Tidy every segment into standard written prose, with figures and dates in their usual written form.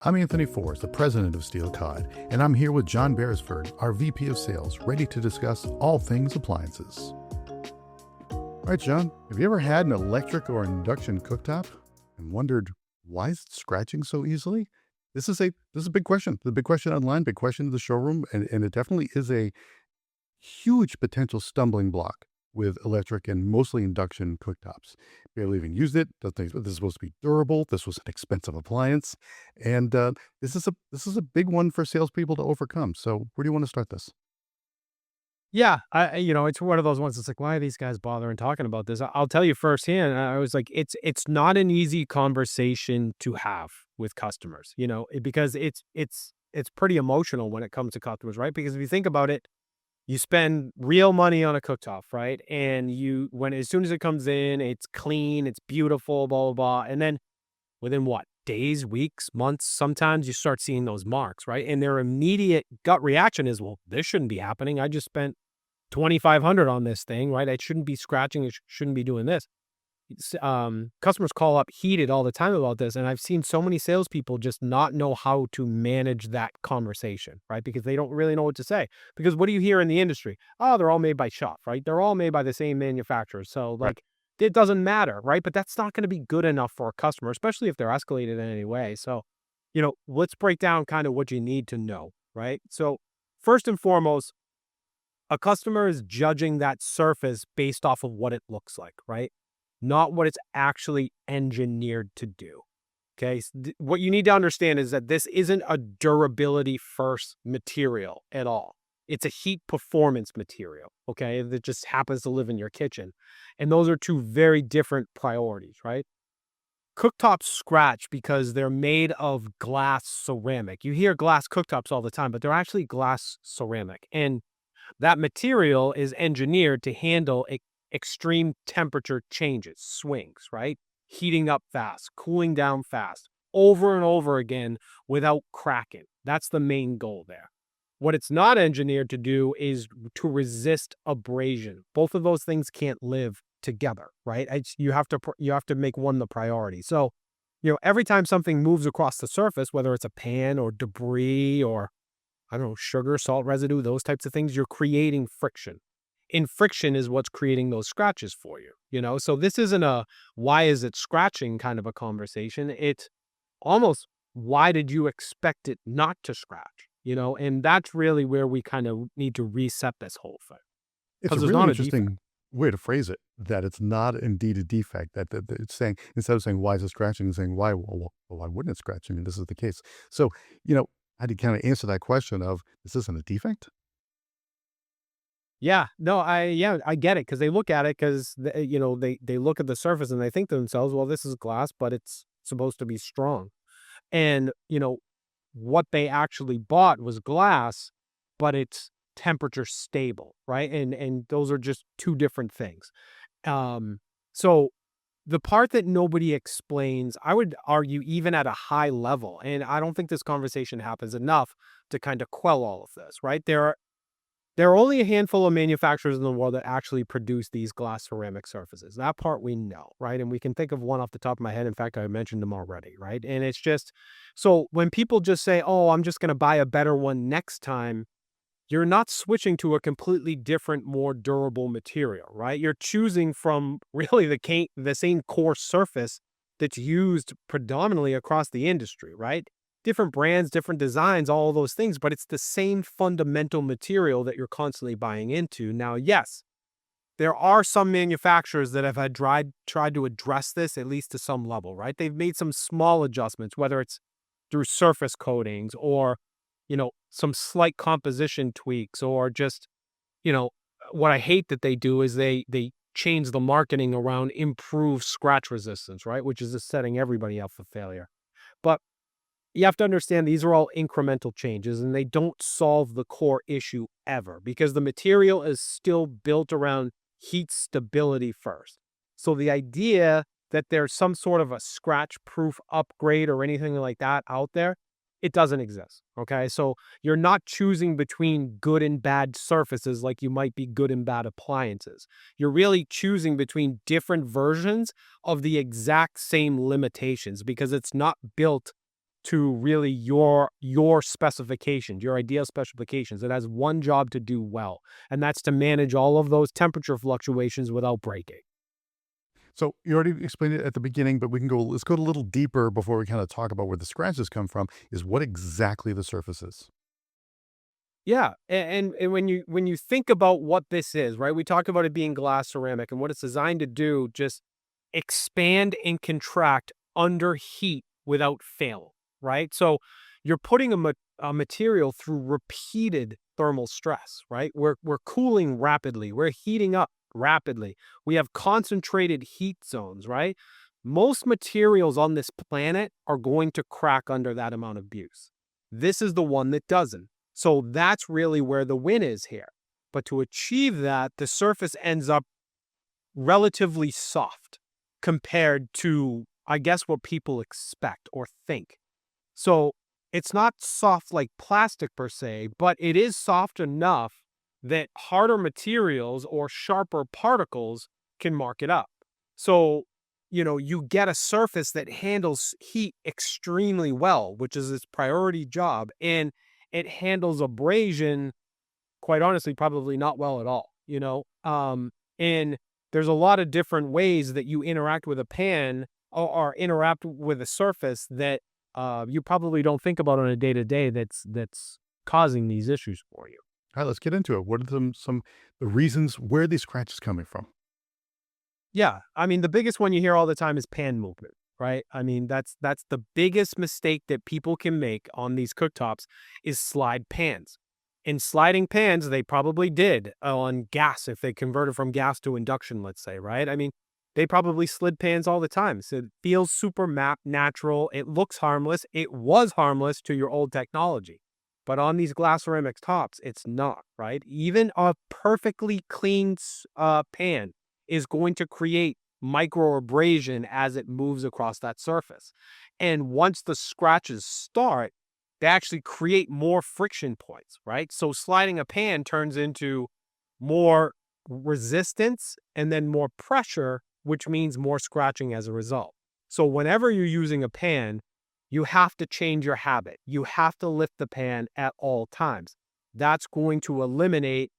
I'm Anthony Forrest, the president of Steel Cod, and I'm here with John Beresford, our VP of Sales, ready to discuss all things appliances. All right, John, have you ever had an electric or induction cooktop and wondered why is it scratching so easily? This is a big question. The big question online, big question in the showroom, and it definitely is a huge potential stumbling block with electric and mostly induction cooktops. Barely even used it. Doesn't think this is supposed to be durable. This was an expensive appliance, and this is a big one for salespeople to overcome. So, where do you want to start this? Yeah, it's one of those ones that's like, why are these guys bothering talking about this? I'll tell you firsthand. I was like, it's not an easy conversation to have with customers, because it's pretty emotional when it comes to customers, right? Because if you think about it, you spend real money on a cooktop, right? And as soon as it comes in, it's clean, it's beautiful, blah, blah, blah. And then within what? Days, weeks, months, sometimes you start seeing those marks, right? And their immediate gut reaction is, well, this shouldn't be happening. I just spent 2,500 on this thing, right? I shouldn't be scratching. It shouldn't be doing this. Customers call up heated all the time about this. And I've seen so many salespeople just not know how to manage that conversation, right? Because they don't really know what to say. Because what do you hear in the industry? Oh, they're all made by Shop, right? They're all made by the same manufacturer. So Right. like, it doesn't matter, right? But that's not going to be good enough for a customer, especially if they're escalated in any way. So, let's break down kind of what you need to know, right? So first and foremost, a customer is judging that surface based off of what it looks like, right? Not what it's actually engineered to do. Okay. What you need to understand is that this isn't a durability first material at all. It's a heat performance material. Okay. That just happens to live in your kitchen. And those are two very different priorities, right? Cooktops scratch because they're made of glass ceramic. You hear glass cooktops all the time, but they're actually glass ceramic. And that material is engineered to handle extreme temperature changes, swings, right? Heating up fast, cooling down fast, over and over again without cracking. That's the main goal there. What it's not engineered to do is to resist abrasion. Both of those things can't live together, right? You have to make one the priority. So, every time something moves across the surface, whether it's a pan or debris or I don't know, sugar, salt residue, those types of things, you're creating friction. And friction is what's creating those scratches for you. So this isn't a why is it scratching kind of a conversation. It's almost why did you expect it not to scratch? And that's really where we kind of need to reset this whole thing It's a because there's really not a defect. interesting way to phrase it. That it's not indeed a defect. That it's saying, instead of saying why is it scratching, it's saying why. Well, why wouldn't it scratch? I mean, this is the case. So, you know, I had to kind of answer that question of, is this a defect? Yeah, no, I get it because they look at it because they look at the surface and they think to themselves, well, this is glass, but it's supposed to be strong. And, what they actually bought was glass, but it's temperature stable, right? And those are just two different things. Um, so the part that nobody explains, I would argue even at a high level, and I don't think this conversation happens enough to kind of quell all of this, right? There are only a handful of manufacturers in the world that actually produce these glass ceramic surfaces. That part we know, right? And we can think of one off the top of my head. In fact, I mentioned them already, right? And it's just so when people just say, "Oh, I'm just going to buy a better one next time," you're not switching to a completely different, more durable material, right? You're choosing from really the same core surface that's used predominantly across the industry, right? Different brands, different designs, all of those things, but it's the same fundamental material that you're constantly buying into. Now, yes, there are some manufacturers that have tried to address this at least to some level, right? They've made some small adjustments, whether it's through surface coatings or, some slight composition tweaks or just, you know, what I hate that they do is they change the marketing around improved scratch resistance, right? Which is just setting everybody up for failure. But you have to understand these are all incremental changes and they don't solve the core issue ever because the material is still built around heat stability first. So the idea that there's some sort of a scratch proof upgrade or anything like that out there, it doesn't exist. Okay. So you're not choosing between good and bad surfaces like you might be good and bad appliances. You're really choosing between different versions of the exact same limitations because it's not built to really your specifications, your ideal specifications. It has one job to do well, and that's to manage all of those temperature fluctuations without breaking. So you already explained it at the beginning, but let's go a little deeper before we kind of talk about where the scratches come from, is what exactly the surface is. Yeah, and when you think about what this is, right? We talk about it being glass ceramic and what it's designed to do, just expand and contract under heat without fail, right? So you're putting a material through repeated thermal stress, right? We're cooling rapidly, we're heating up rapidly. We have concentrated heat zones, right? Most materials on this planet are going to crack under that amount of abuse. This is the one that doesn't. So that's really where the win is here. But to achieve that, the surface ends up relatively soft compared to, I guess, what people expect or think. So it's not soft like plastic per se, but it is soft enough that harder materials or sharper particles can mark it up. So, you get a surface that handles heat extremely well, which is its priority job, and it handles abrasion, quite honestly, probably not well at all. And there's a lot of different ways that you interact with a pan or interact with a surface that you probably don't think about on a day to day that's causing these issues for you. All right, let's get into it. What are some the reasons where these scratches coming from? Yeah, I mean, the biggest one you hear all the time is pan movement, right? I mean, that's the biggest mistake that people can make on these cooktops is slide pans. In sliding pans, they probably did on gas if they converted from gas to induction, let's say, right? I mean, they probably slid pans all the time. So it feels super natural. It looks harmless. It was harmless to your old technology. But on these glass ceramic tops, it's not, right? Even a perfectly clean pan is going to create micro abrasion as it moves across that surface. And once the scratches start, they actually create more friction points, right? So sliding a pan turns into more resistance and then more pressure, which means more scratching as a result. So whenever you're using a pan, you have to change your habit. You have to lift the pan at all times. That's going to eliminate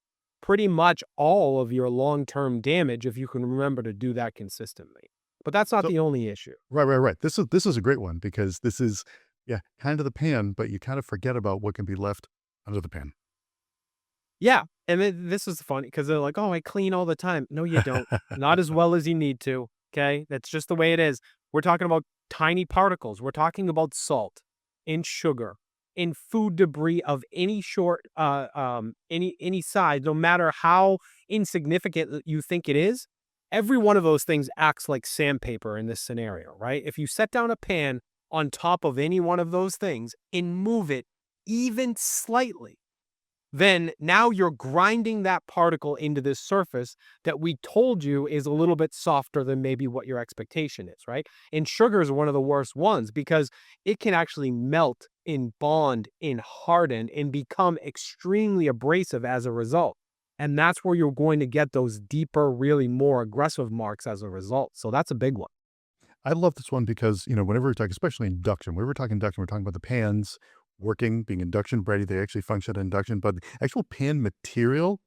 pretty much all of your long-term damage if you can remember to do that consistently. But that's not So the only issue. right. This is a great one because this is yeah, kind of the pan, but you kind of forget about what can be left under the pan. Yeah, and then this is funny because they're like, "Oh, I clean all the time." No, you don't. Not as well as you need to, okay? That's just the way it is. We're talking about tiny particles. We're talking about salt, in sugar, in food debris of any size, no matter how insignificant you think it is. Every one of those things acts like sandpaper in this scenario, right? If you set down a pan on top of any one of those things and move it even slightly, then now you're grinding that particle into this surface that we told you is a little bit softer than maybe what your expectation is, right? And sugar is one of the worst ones because it can actually melt in bond, in harden, and become extremely abrasive as a result. And that's where you're going to get those deeper, really more aggressive marks as a result. So that's a big one. I love this one because, whenever we're talking, especially induction, whenever we're talking induction, we're talking about the pans working, being induction ready. They actually function at induction, but the actual pan material,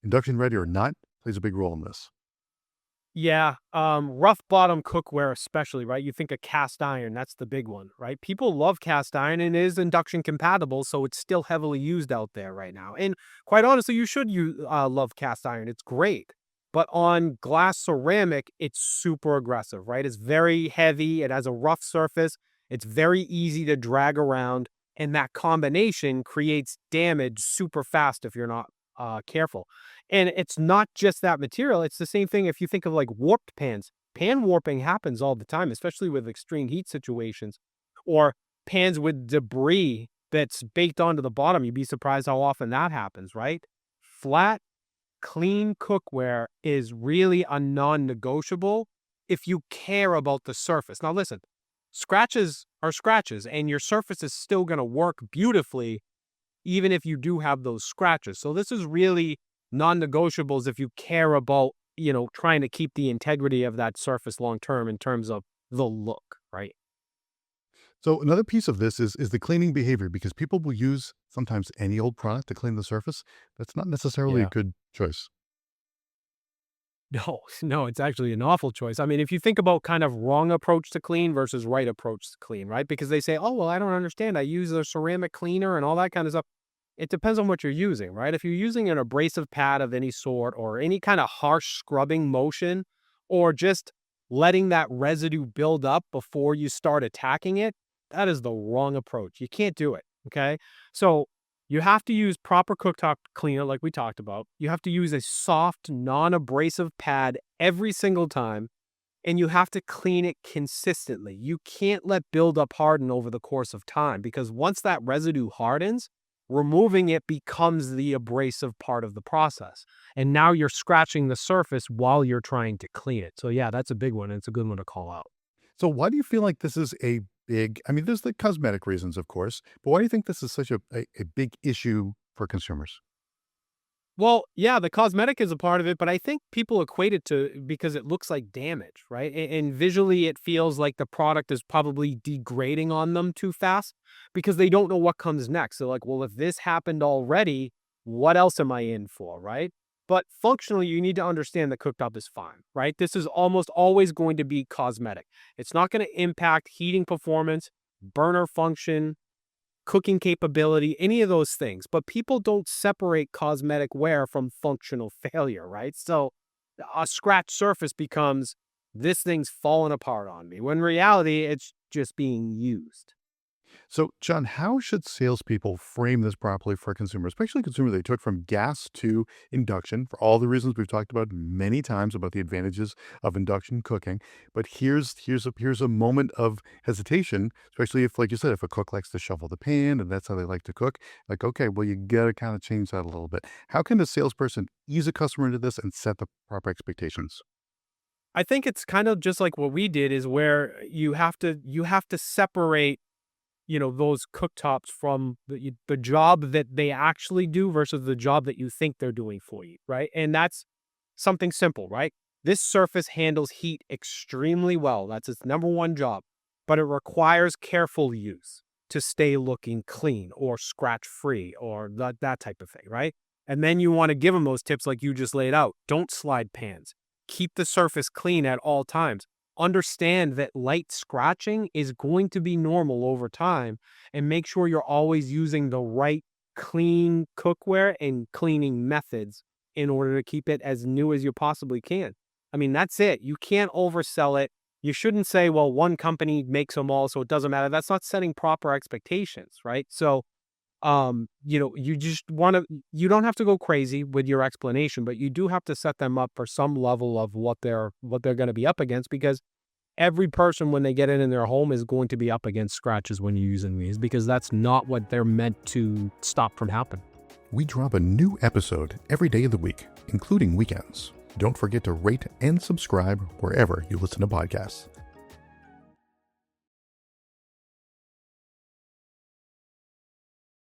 induction ready or not, plays a big role in this. Yeah, rough bottom cookware especially, right? You think of cast iron, that's the big one, right? People love cast iron and it is induction compatible, so it's still heavily used out there right now. And quite honestly, you should love cast iron. It's great. But on glass ceramic, it's super aggressive, right? It's very heavy. It has a rough surface. It's very easy to drag around. And that combination creates damage super fast if you're not careful. And it's not just that material. It's the same thing if you think of like warped pans. Pan warping happens all the time, especially with extreme heat situations or pans with debris that's baked onto the bottom. You'd be surprised how often that happens, right? Flat, clean cookware is really a non negotiable if you care about the surface. Now, listen, scratches are scratches, and your surface is still going to work beautifully even if you do have those scratches. So this is really non-negotiables if you care about, trying to keep the integrity of that surface long term in terms of the look, right? So another piece of this is the cleaning behavior, because people will use sometimes any old product to clean the surface. That's not necessarily a Yeah. good choice. No, no, it's actually an awful choice. I mean, if you think about kind of wrong approach to clean versus right approach to clean, right? Because they say, oh, well, I don't understand. I use a ceramic cleaner and all that kind of stuff. It depends on what you're using, right? If you're using an abrasive pad of any sort or any kind of harsh scrubbing motion or just letting that residue build up before you start attacking it, that is the wrong approach. You can't do it. Okay. So you have to use proper cooktop cleaner, like we talked about. You have to use a soft, non abrasive pad every single time, and you have to clean it consistently. You can't let buildup harden over the course of time because once that residue hardens, removing it becomes the abrasive part of the process. And now you're scratching the surface while you're trying to clean it. So, yeah, that's a big one. And it's a good one to call out. So why do you feel like this is a big, I mean, there's the cosmetic reasons, of course, but why do you think this is such a big issue for consumers? Well, yeah, the cosmetic is a part of it, but I think people equate it to because it looks like damage, right? And visually, it feels like the product is probably degrading on them too fast because they don't know what comes next. They're like, well, if this happened already, what else am I in for, right? But functionally, you need to understand the cooktop is fine, right? This is almost always going to be cosmetic. It's not going to impact heating performance, burner function, cooking capability, any of those things. But people don't separate cosmetic wear from functional failure, right? So a scratch surface becomes this thing's falling apart on me, when in reality, it's just being used. So, John, how should salespeople frame this properly for consumers, especially consumers they took from gas to induction for all the reasons we've talked about many times about the advantages of induction cooking? But here's a moment of hesitation, especially if, like you said, if a cook likes to shovel the pan and that's how they like to cook. Like, okay, well, you got to kind of change that a little bit. How can a salesperson ease a customer into this and set the proper expectations? I think it's kind of just like what we did is where you have to separate those cooktops from the job that they actually do versus the job that you think they're doing for you, right? And that's something simple, right? This surface handles heat extremely well. That's its number one job, but it requires careful use to stay looking clean or scratch free or that type of thing, right? And then you want to give them those tips like you just laid out. Don't slide pans. Keep the surface clean at all times. Understand that light scratching is going to be normal over time and make sure you're always using the right clean cookware and cleaning methods in order to keep it as new as you possibly can. I mean, that's it. You can't oversell it. You shouldn't say, well, one company makes them all, so it doesn't matter. That's not setting proper expectations, right? So, you don't have to go crazy with your explanation, but you do have to set them up for some level of what they're going to be up against because every person when they get it in their home is going to be up against scratches when you're using these because that's not what they're meant to stop from happening. We drop a new episode every day of the week, including weekends. Don't forget to rate and subscribe wherever you listen to podcasts.